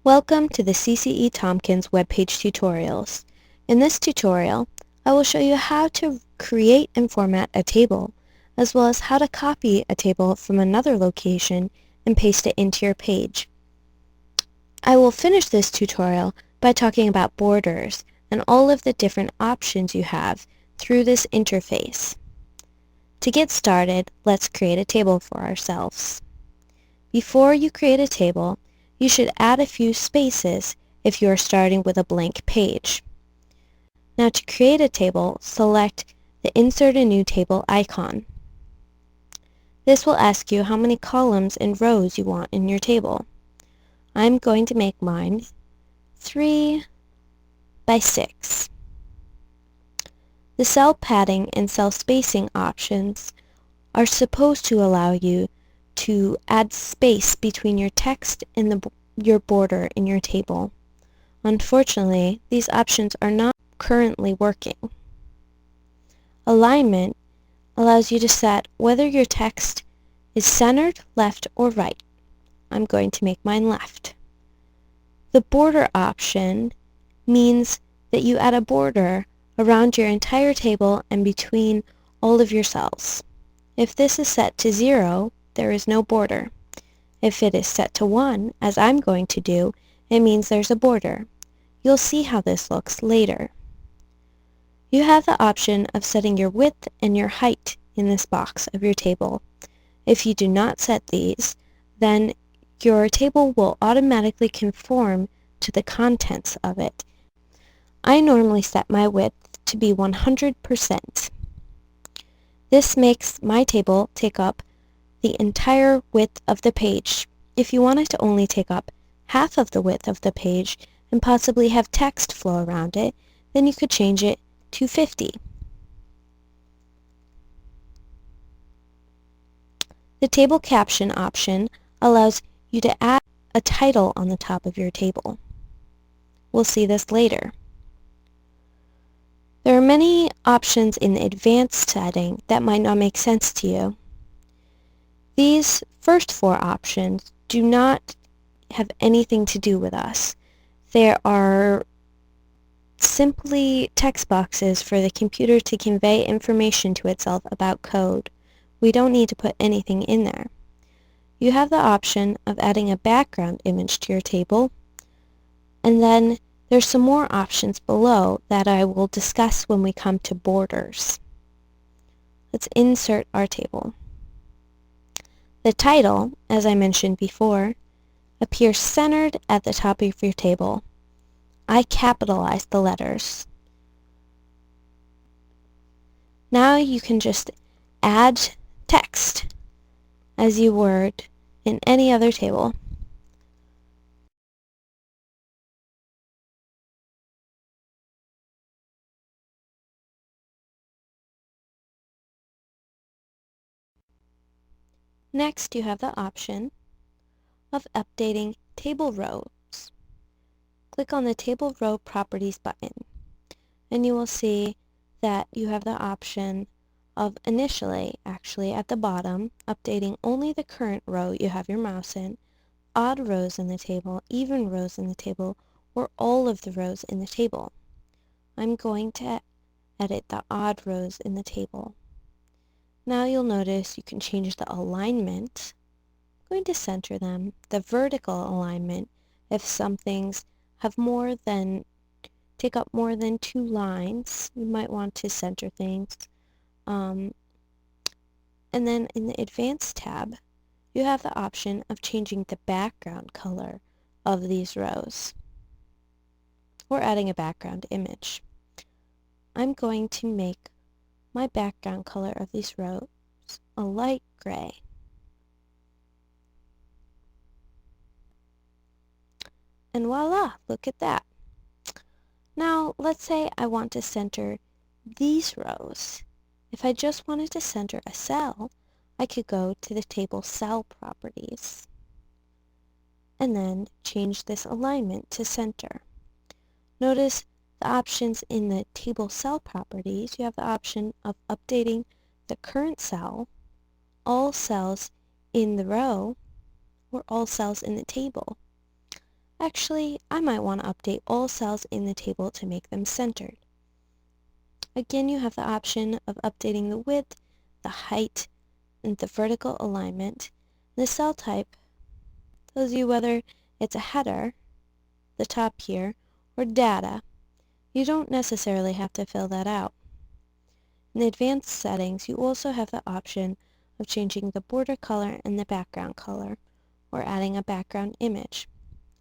Welcome to the CCE Tompkins webpage tutorials. In this tutorial, I will show you how to create and format a table, as well as how to copy a table from another location and paste it into your page. I will finish this tutorial by talking about borders and all of the different options you have through this interface. To get started, let's create a table for ourselves. Before you create a table, you should add a few spaces if you are starting with a blank page. Now to create a table, select the Insert a New Table icon. This will ask you how many columns and rows you want in your table. I'm going to make mine 3 by 6. The cell padding and cell spacing options are supposed to allow you to add space between your text and your border in your table. Unfortunately, these options are not currently working. Alignment allows you to set whether your text is centered, left, or right. I'm going to make mine left. The border option means that you add a border around your entire table and between all of your cells. If this is set to 0, there is no border. If it is set to 1, as I'm going to do, it means there's a border. You'll see how this looks later. You have the option of setting your width and your height in this box of your table. If you do not set these, then your table will automatically conform to the contents of it. I normally set my width to be 100%. This makes my table take up the entire width of the page. If you wanted to only take up half of the width of the page and possibly have text flow around it, then you could change it to 50. The table caption option allows you to add a title on the top of your table. We'll see this later. There are many options in the advanced setting that might not make sense to you. These first 4 options do not have anything to do with us. There are simply text boxes for the computer to convey information to itself about code. We don't need to put anything in there. You have the option of adding a background image to your table, and then there's some more options below that I will discuss when we come to borders. Let's insert our table. The title, as I mentioned before, appears centered at the top of your table. I capitalized the letters. Now you can just add text as you would in any other table. Next, you have the option of updating table rows. Click on the Table Row Properties button, and you will see that you have the option of initially, actually at the bottom, updating only the current row you have your mouse in, odd rows in the table, even rows in the table, or all of the rows in the table. I'm going to edit the odd rows in the table. Now you'll notice you can change the alignment. I'm going to center them. The vertical alignment, if some things have take up more than 2 lines, you might want to center things. And then in the Advanced tab, you have the option of changing the background color of these rows, or adding a background image. I'm going to make my background color of these rows a light gray. And voila, look at that. Now, let's say I want to center these rows. If I just wanted to center a cell, I could go to the table cell properties and then change this alignment to center. Notice the options in the table cell properties. You have the option of updating the current cell, all cells in the row, or all cells in the table. Actually, I might want to update all cells in the table to make them centered. Again, you have the option of updating the width, the height, and the vertical alignment. The cell type tells you whether it's a header, the top here, or data. You don't necessarily have to fill that out. In the advanced settings, you also have the option of changing the border color and the background color, or adding a background image.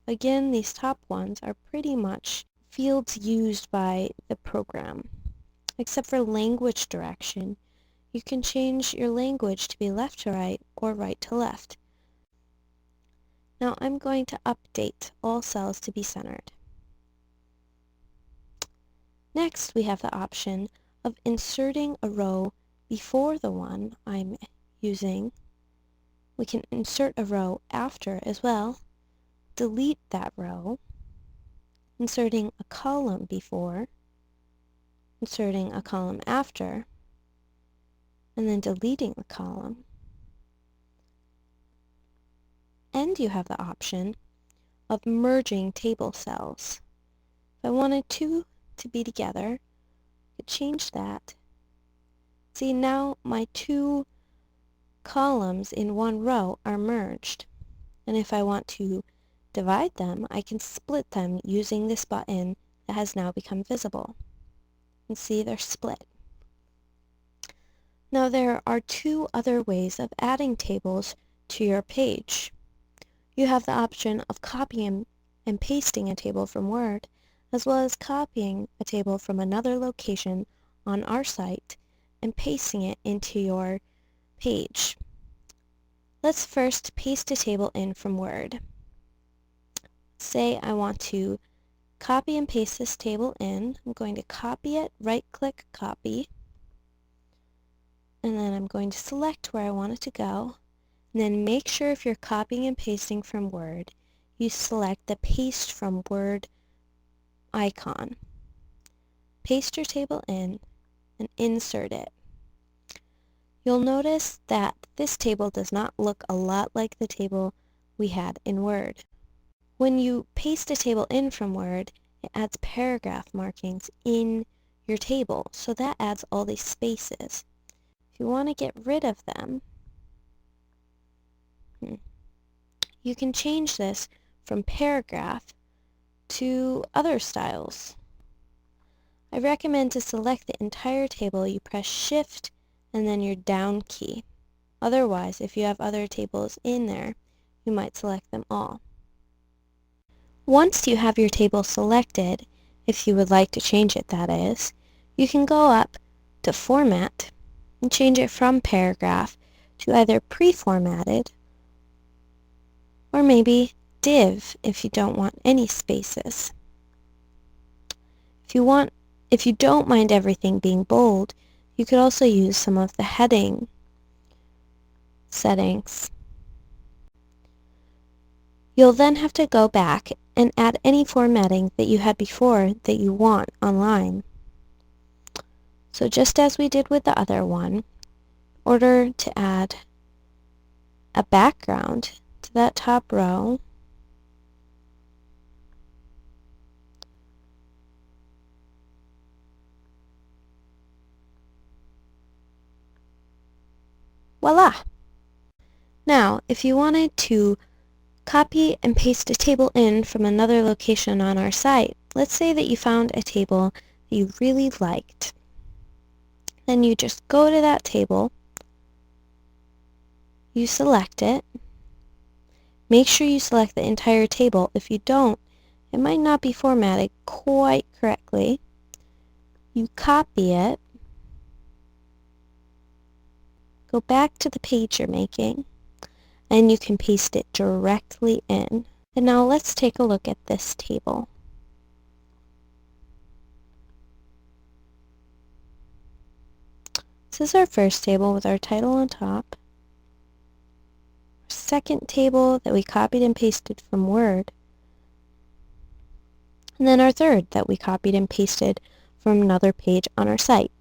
Again, these top ones are pretty much fields used by the program. Except for language direction, you can change your language to be left to right or right to left. Now I'm going to update all cells to be centered. Next, we have the option of inserting a row before the one I'm using. We can insert a row after as well, delete that row, inserting a column before, inserting a column after, and then deleting the column. And you have the option of merging table cells. If I wanted two to be together, I could change that. See, now my two columns in one row are merged. And if I want to divide them, I can split them using this button that has now become visible. And see, they're split. Now there are two other ways of adding tables to your page. You have the option of copying and pasting a table from Word, as well as copying a table from another location on our site and pasting it into your page. Let's first paste a table in from Word. Say I want to copy and paste this table in. I'm going to copy it, right-click Copy, and then I'm going to select where I want it to go, and then make sure if you're copying and pasting from Word, you select the Paste from Word icon. Paste your table in and insert it. You'll notice that this table does not look a lot like the table we had in Word. When you paste a table in from Word, it adds paragraph markings in your table, so that adds all these spaces. If you want to get rid of them, you can change this from paragraph to other styles. I recommend to select the entire table, you press Shift and then your down key. Otherwise, if you have other tables in there, you might select them all. Once you have your table selected, if you would like to change it, that is, you can go up to Format and change it from Paragraph to either Pre-Formatted or maybe Div if you don't want any spaces. If you don't mind everything being bold, you could also use some of the heading settings. You'll then have to go back and add any formatting that you had before that you want online. So just as we did with the other one, in order to add a background to that top row, voila! Now, if you wanted to copy and paste a table in from another location on our site, let's say that you found a table that you really liked. Then you just go to that table, you select it, make sure you select the entire table. If you don't, it might not be formatted quite correctly. You copy it, go back to the page you're making, and you can paste it directly in. And now let's take a look at this table. This is our first table with our title on top. Our second table that we copied and pasted from Word. And then our third that we copied and pasted from another page on our site.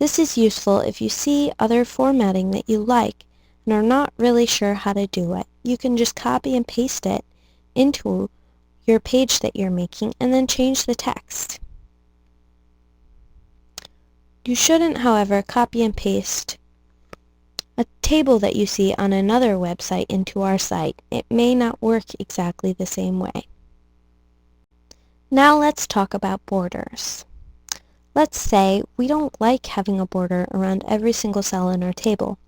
This is useful if you see other formatting that you like and are not really sure how to do it. You can just copy and paste it into your page that you're making and then change the text. You shouldn't, however, copy and paste a table that you see on another website into our site. It may not work exactly the same way. Now let's talk about borders. Let's say we don't like having a border around every single cell in our table.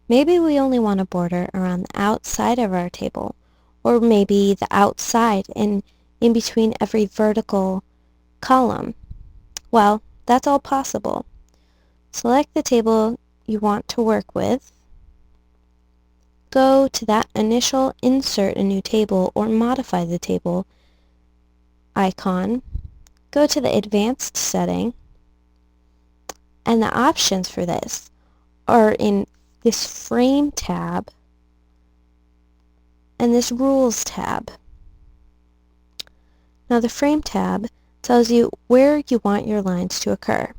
Maybe we only want a border around the outside of our table, or maybe the outside and in between every vertical column. Well, that's all possible. Select the table you want to work with. Go to that initial Insert a New Table or Modify the Table icon. Go to the Advanced setting, and the options for this are in this Frame tab and this Rules tab. Now the Frame tab tells you where you want your lines to occur.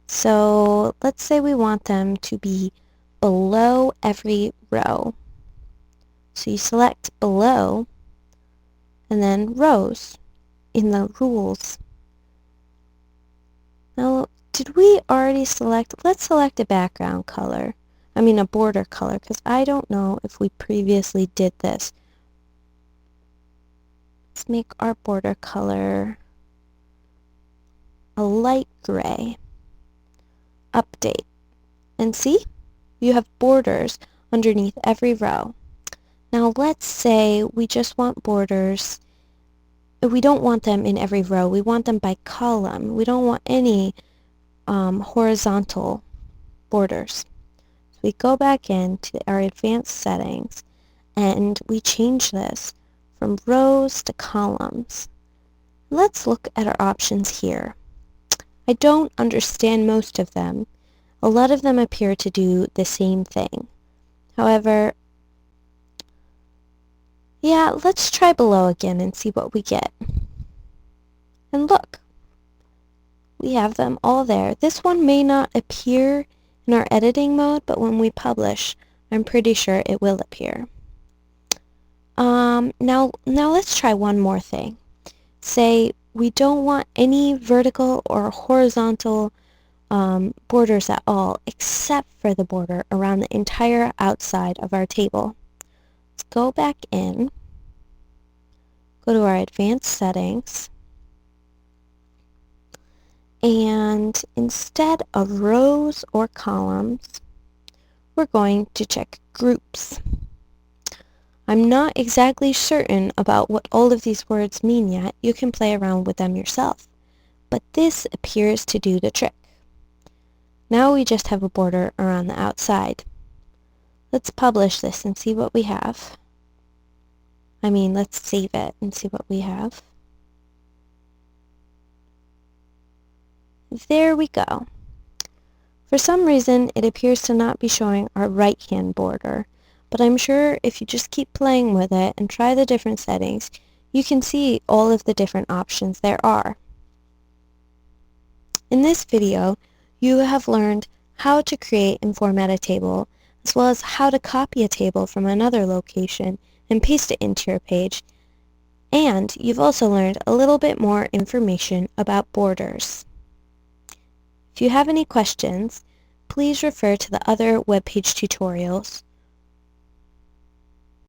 So let's say we want them to be below every row. So you select Below and then Rows in the Rules. Now, did we already select? Let's select a background color. A border color, because I don't know if we previously did this. Let's make our border color a light gray. Update. And see? You have borders underneath every row. Now let's say we just want borders. We don't want them in every row. We want them by column. We don't want any horizontal borders. So we go back into our advanced settings and we change this from rows to columns. Let's look at our options here. I don't understand most of them. A lot of them appear to do the same thing. However, yeah, let's try below again and see what we get. And look, we have them all there. This one may not appear in our editing mode, but when we publish, I'm pretty sure it will appear. Now let's try one more thing. Say we don't want any vertical or horizontal borders at all, except for the border around the entire outside of our table. Let's go back in, go to our advanced settings, and instead of rows or columns, we're going to check groups. I'm not exactly certain about what all of these words mean yet. You can play around with them yourself. But this appears to do the trick. Now we just have a border around the outside. Let's publish this and see what we have. Let's save it and see what we have. There we go. For some reason, it appears to not be showing our right-hand border, but I'm sure if you just keep playing with it and try the different settings, you can see all of the different options there are. In this video, you have learned how to create and format a table, as well as how to copy a table from another location and paste it into your page, and you've also learned a little bit more information about borders. If you have any questions, please refer to the other webpage tutorials